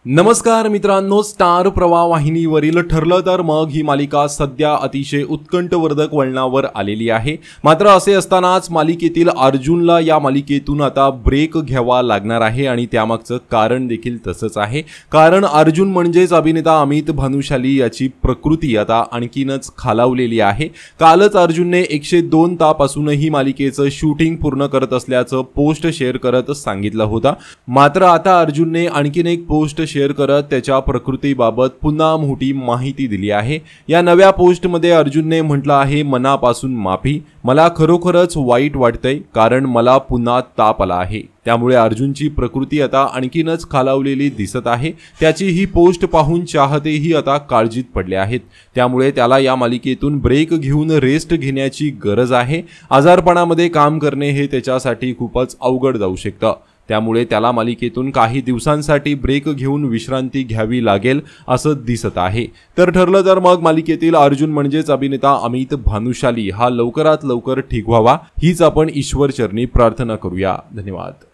नमस्कार मित्रांनो, स्टार प्रवाह वाहिनीवरील ठरलं तर मग ही मालिका सध्या अतिशय उत्कंठवर्धक वळणावर आलेली आहे। मात्र असे असतानाच मालिकेतील अर्जुनला या मालिकेतून आता ब्रेक घ्यावा लागणार आहे आणि त्यामागचं कारण देखील तसंच आहे। कारण अर्जुन म्हणजेच अभिनेता अमित भानुशाली याची प्रकृती आता आणखीनच खालावलेली आहे। कालच अर्जुनने 102 तापासून ही मालिकेचं शूटिंग पूर्ण करत असल्याचं पोस्ट शेअर करत सांगितलं होतं। मात्र आता अर्जुनने आणखीन एक पोस्ट शेअर करत त्याच्या प्रकृतीबाबत पुन्हा मोठी माहिती दिली आहे। या नव्या पोस्टमध्ये अर्जुनने म्हटलं आहे, मनापासून माफी, मला खरोखरच वाईट वाटतंय कारण मला पुन्हा ताप आला आहे। त्यामुळे अर्जुनची प्रकृती आता आणखीनच खालावलेली दिसत आहे। त्याची ही पोस्ट पाहून चाहतेही आता काळजीत पडले आहेत। त्यामुळे त्याला या मालिकेतून ब्रेक घेऊन रेस्ट घेण्याची गरज आहे। आजारपणामध्ये काम करणे हे त्याच्यासाठी खूपच अवघड जाऊ शकतं। त्यामुळे त्याला मालिकेतून काही दिवसांसाठी ब्रेक घेऊन विश्रांती घ्यावी लागेल असं दिसत आहे। तर ठरलं तर मग मालिकेतील अर्जुन म्हणजेच अभिनेता अमित भानुशाली हा लवकरात लवकर ठीक व्हावा हीच आपण ईश्वर चरणी प्रार्थना करूया। धन्यवाद।